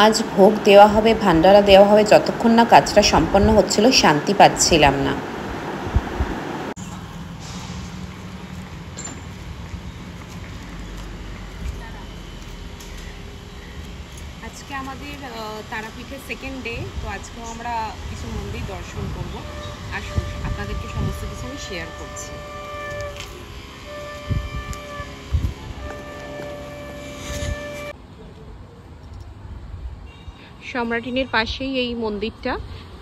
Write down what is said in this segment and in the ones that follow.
আজ ভোগ দেওয়া হবে, ভান্ডারা দেওয়া হবে, যতক্ষণ না কাজটা সম্পন্ন হচ্ছিল শান্তি পাচ্ছিলাম না। আজকে আমাদের তারাপীঠের সেকেন্ড ডে, তো আজকেও আমরা কিছু মন্দির দর্শন করব। আসুন আপনাদেরকে সমস্ত কিছু আমি শেয়ার করছি। সম্রাটিনীর পাশেই এই মন্দিরটা,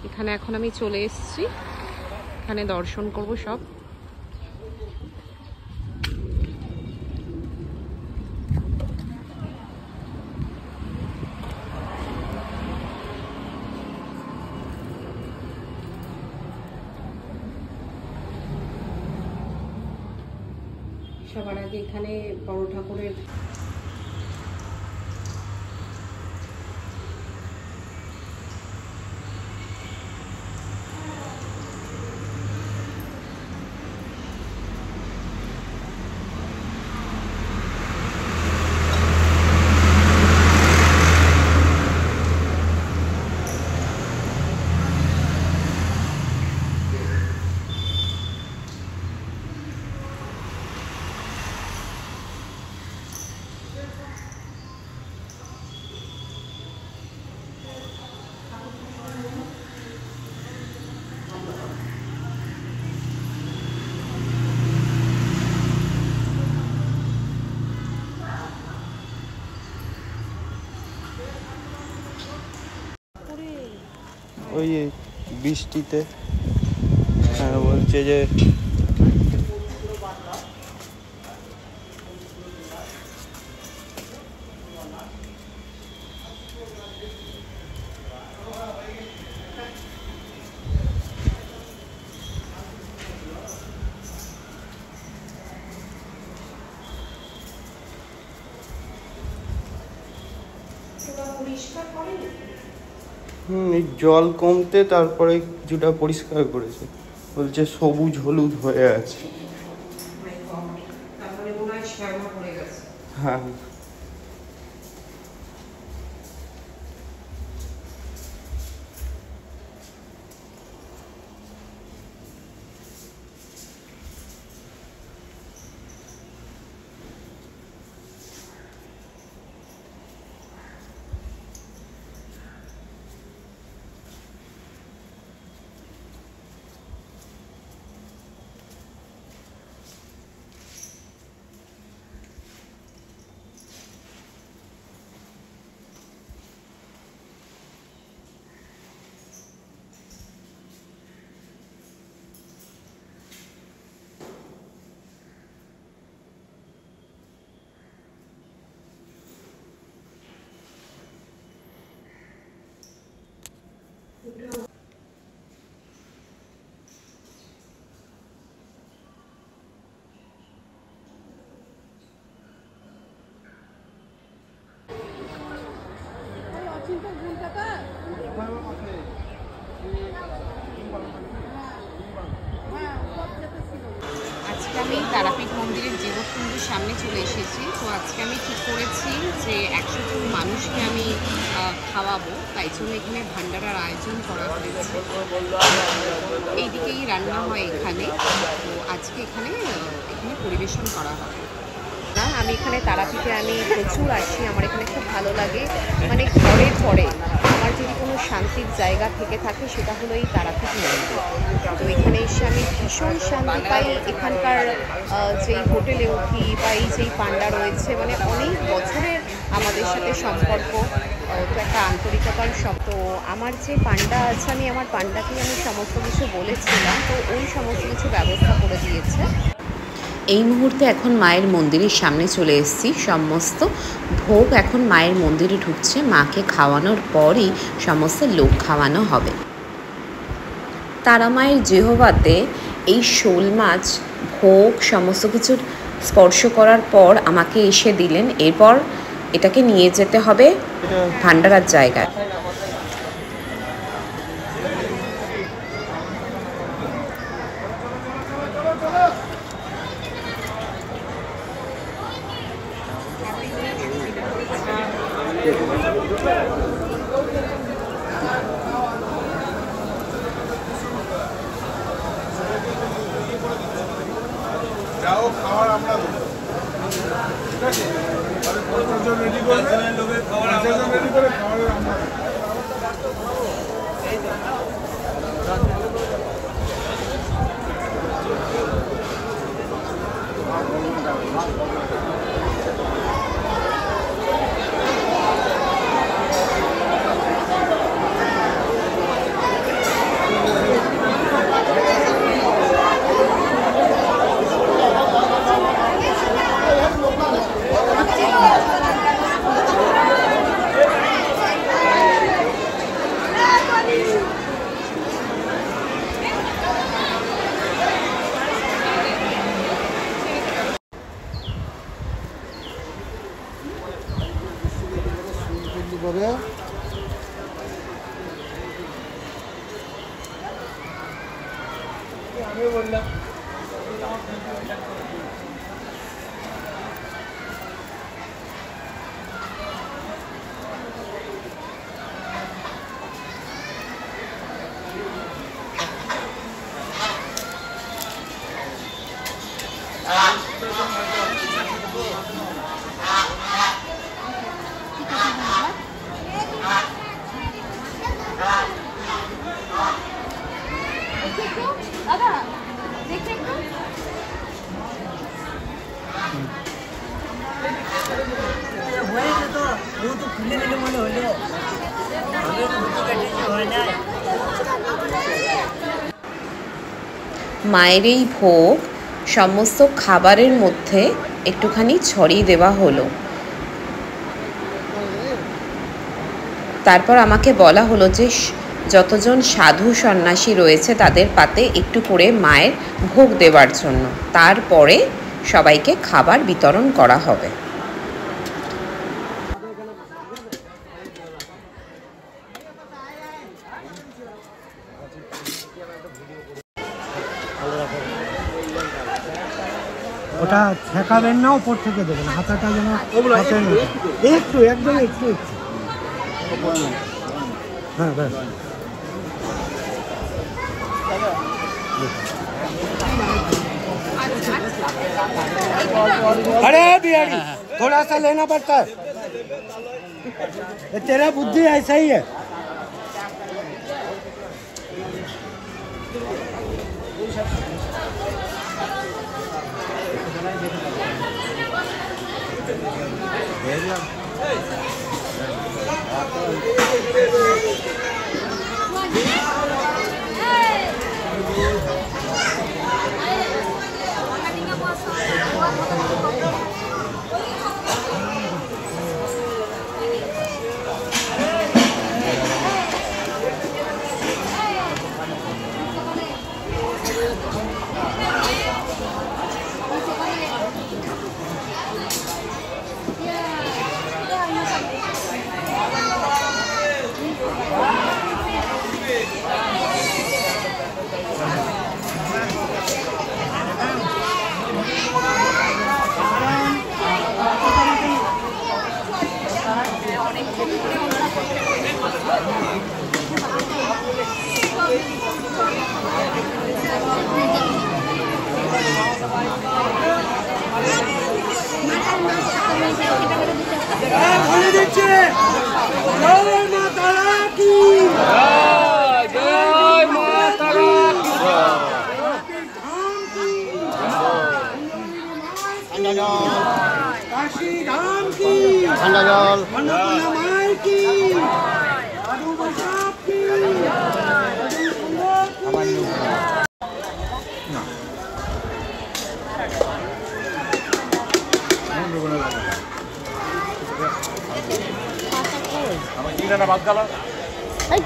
এখানে এখন আমি চলে এসেছি, এখানে দর্শন করব সব। সবার আগে এখানে বড় ঠাকুরের ওই বৃষ্টিতে বলছে যে এই জল কমতে তারপরে কিছুটা পরিষ্কার করেছে, বলছে সবুজ হলুদ হয়ে আছে। হ্যাঁ আজকে আমি তারাপীঠ মন্দিরের জীবকুণ্ডের সামনে চলে এসেছি। তো আজকে আমি ঠিক করেছি যে 100 জন মানুষকে আমি খাওয়াবো, তাই জন্য এখানে ভান্ডারার আয়োজন করা হয়েছে। এইদিকেই রান্না হয় এখানে, তো আজকে এখানে পরিবেশন করা হবে। আমি এখানে তারাপীঠে আমি প্রচুর আসি, আমার এখানে খুব ভালো লাগে। মানে ঘরে ঘরে আমার যদি কোনো শান্তির জায়গা থেকে থাকে সেটা হলো এই তারাপীঠ মন্দির। তো এখানে এসে আমি ভীষণ শান্তি পাই। এখানকার যেই হোটেলে উঠি বা এই যেই পান্ডা রয়েছে, মানে অনেক বছরের আমাদের সাথে সম্পর্ক, তো একটা আন্তরিকতার শব্দ। আমার যে পান্ডা আছে, আমি আমার পান্ডাকে আমি সমস্ত কিছু বলেছিলাম, তো ওই সমস্ত কিছু ব্যবস্থা করে দিয়েছে। এই মুহূর্তে এখন মায়ের মন্দিরের সামনে চলে এসেছি। সমস্ত ভোগ এখন মায়ের মন্দিরে ঢুকছে, মাকে খাওয়ানোর পরই সমস্ত লোক খাওয়ানো হবে। তারা মায়ের জিহ্বাতে এই শোল মাছ ভোগ সমস্ত কিছু স্পর্শ করার পর আমাকে এসে দিলেন। এরপর এটাকে নিয়ে যেতে হবে ভান্ডারার জায়গায়। যাও খাবার আমরা দেবো, ঠিক আছে? রেডি করবে, রেডি করে খাবারের আমরা আমি বললাম মায়ের এই ভোগ সমস্ত খাবারের মধ্যে একটুখানি ছড়িয়ে দেওয়া হলো। তারপর আমাকে বলা হলো যে যতজন সাধু সন্ন্যাসী রয়েছে তাদের পাতে একটু করে মায়ের ভোগ দেওয়ার জন্য, তারপরে সবাইকে খাবার বিতরণ করা হবে। ওটা ঠেকাবেন না, উপর থেকে দেবেন, হাতাটা যেন একটু একদম একটু একটু। হ্যাঁ ব্যাস। अरे बिहारी थोड़ा सा लेना पड़ता है, तेरा बुद्धि ऐसा ही है।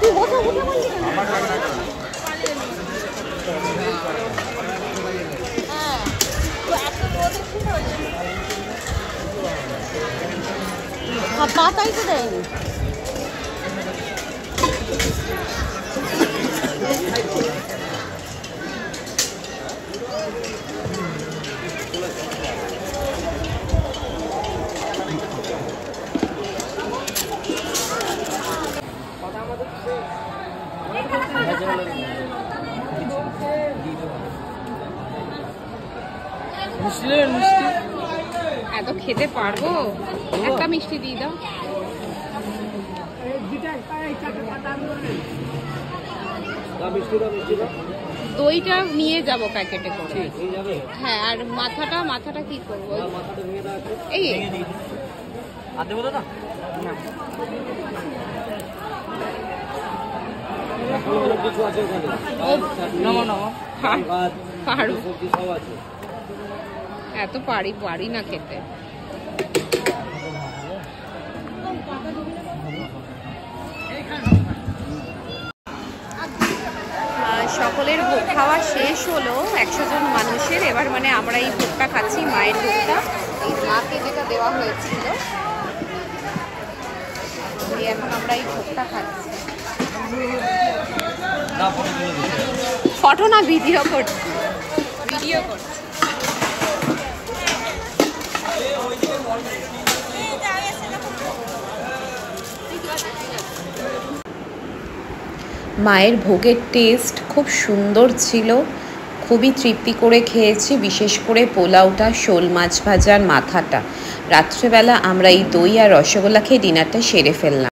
তুই পাতাই তো দেয়নি। এত খেতে পারবো? একটা মিষ্টি দিয়ে দাও। দইটা নিয়ে যাব প্যাকেটে করে। হ্যাঁ, আর মাথাটা কি করবো? এই এত পারি না খেতে। সকলের ভোগ খাওয়া শেষ হলো 100 জন মানুষের। এবার মানে আমরা এই ভোগটা খাচ্ছি, মায়ের ভোগটা, এই মাকে যেটা দেওয়া হয়েছিল। এখন আমরা এই ভোগটা খাচ্ছি। ফটো না, ভিডিও করছি। মায়ের ভোগের টেস্ট খুব সুন্দর ছিল, খুবই তৃপ্তি করে খেয়েছি। বিশেষ করে পোলাওটা, শোল মাছ ভাজার মাথাটা। রাত্রেবেলা আমরা এই দই আর রসগোল্লা খেয়ে ডিনারটা সেরে ফেললাম।